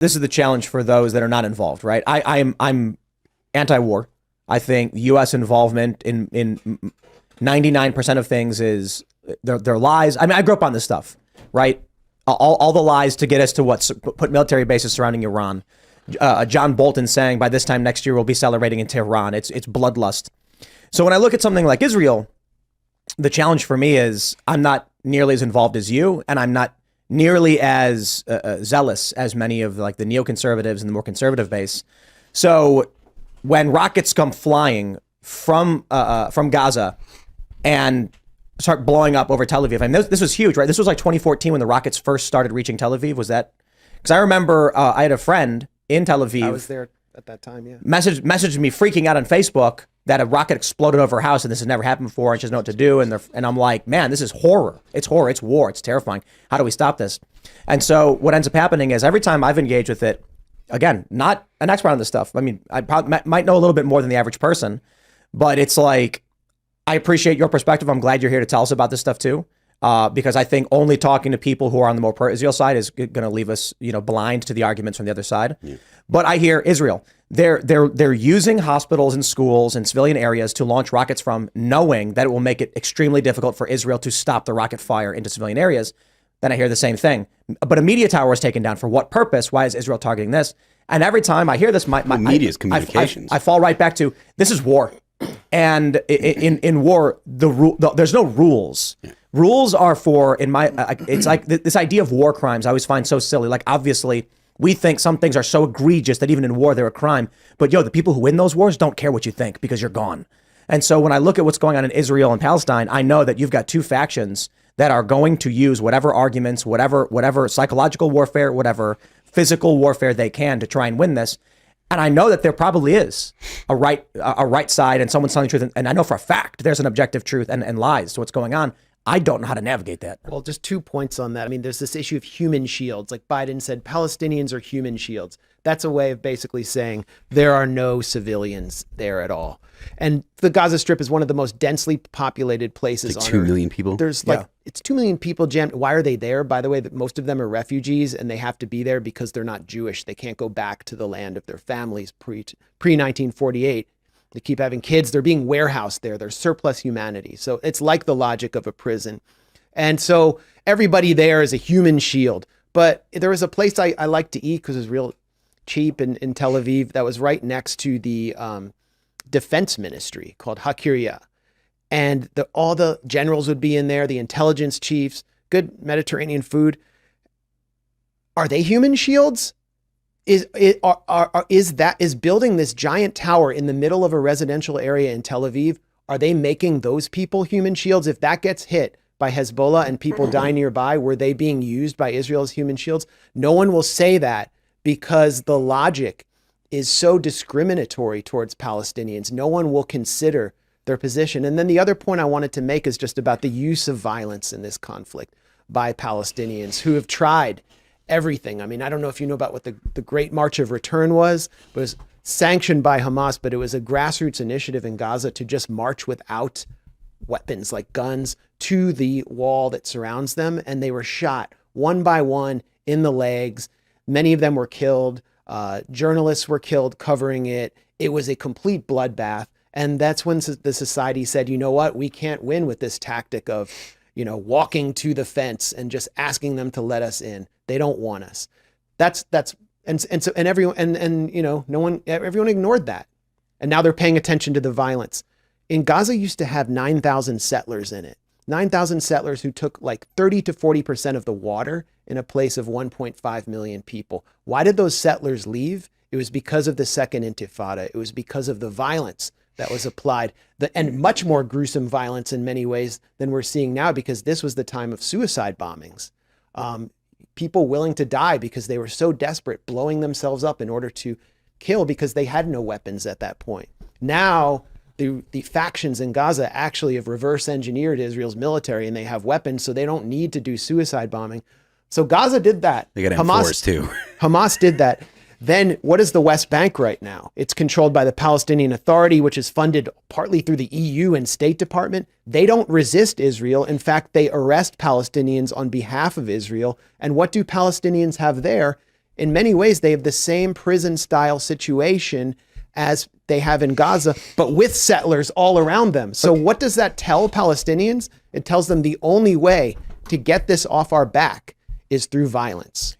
this is the challenge for those that are not involved, right? I'm anti-war. I think U.S. involvement in 99% of things is they're lies. I mean, I grew up on this stuff, right? All the lies to get us to put military bases surrounding Iran. John Bolton saying by this time next year we'll be celebrating in Tehran. It's bloodlust. So when I look at something like Israel, the challenge for me is I'm not nearly as involved as you, and I'm not nearly as zealous as many of like the neoconservatives and the more conservative base. So when rockets come flying from Gaza and start blowing up over Tel Aviv, I mean, this was huge, right? This was like 2014 when the rockets first started reaching Tel Aviv. Was that? Because I remember I had a friend in Tel Aviv. I was there at that time, yeah. Messaged me freaking out on Facebook that a rocket exploded over her house and this has never happened before and she doesn't know what to do. And I'm like, man, this is horror. It's horror. It's war. It's terrifying. How do we stop this? And so what ends up happening is every time I've engaged with it, again, not an expert on this stuff. I mean, I probably might know a little bit more than the average person, but it's like, I appreciate your perspective. I'm glad you're here to tell us about this stuff too. Because I think only talking to people who are on the more pro-Israel side is going to leave us, blind to the arguments from the other side. Yeah. But I hear Israel, they're using hospitals and schools and civilian areas to launch rockets from, knowing that it will make it extremely difficult for Israel to stop the rocket fire into civilian areas. Then I hear the same thing. But a media tower was taken down. For what purpose? Why is Israel targeting this? And every time I hear this, my media's communications. I fall right back to, this is war. And in war, there's no rules. Yeah. Rules are for, it's like this idea of war crimes I always find so silly. Like, obviously, we think some things are so egregious that even in war, they're a crime. But the people who win those wars don't care what you think because you're gone. And so when I look at what's going on in Israel and Palestine, I know that you've got two factions that are going to use whatever arguments, whatever psychological warfare, whatever physical warfare they can to try and win this. And I know that there probably is a right side and someone's telling the truth. And I know for a fact there's an objective truth and lies to what's going on. I don't know how to navigate that. Well, just 2 points on that. I mean, there's this issue of human shields. Like Biden said, Palestinians are human shields. That's a way of basically saying there are no civilians there at all. And the Gaza Strip is one of the most densely populated places on Earth. 2 million people. There's it's 2 million people jammed. Why are they there? By the way, most of them are refugees and they have to be there because they're not Jewish. They can't go back to the land of their families pre-1948. They keep having kids. They're being warehoused there. There's surplus humanity. So it's like the logic of a prison. And so everybody there is a human shield. But there was a place I like to eat because it was real cheap in Tel Aviv that was right next to the defense ministry called Hakiria. And all the generals would be in there, the intelligence chiefs, good Mediterranean food. Are they human shields? Is building this giant tower in the middle of a residential area in Tel Aviv, are they making those people human shields? If that gets hit by Hezbollah and people die nearby, were they being used by Israel as human shields? No one will say that because the logic is so discriminatory towards Palestinians. No one will consider their position. And then the other point I wanted to make is just about the use of violence in this conflict by Palestinians who have tried everything. I mean, I don't know if you know about what the Great March of Return was. It was sanctioned by Hamas, but it was a grassroots initiative in Gaza to just march without weapons like guns to the wall that surrounds them. And they were shot one by one in the legs. Many of them were killed. Journalists were killed covering it. It was a complete bloodbath. And that's when the society said, you know what, we can't win with this tactic of, walking to the fence and just asking them to let us in. They don't want us. Everyone ignored that. And now they're paying attention to the violence. In Gaza used to have 9,000 settlers in it. 9,000 settlers who took like 30 to 40% of the water in a place of 1.5 million people. Why did those settlers leave? It was because of the Second Intifada. It was because of the violence that was applied, and much more gruesome violence in many ways than we're seeing now, because this was the time of suicide bombings. People willing to die because they were so desperate, blowing themselves up in order to kill because they had no weapons at that point. Now, the factions in Gaza actually have reverse engineered Israel's military and they have weapons, so they don't need to do suicide bombing. So Gaza did that. They got M4s too. Hamas did that. Then what is the West Bank right now? It's controlled by the Palestinian Authority, which is funded partly through the EU and State Department. They don't resist Israel. In fact, they arrest Palestinians on behalf of Israel. And what do Palestinians have there? in many ways, they have the same prison style situation as they have in Gaza, but with settlers all around them. So what does that tell Palestinians? It tells them the only way to get this off our back is through violence.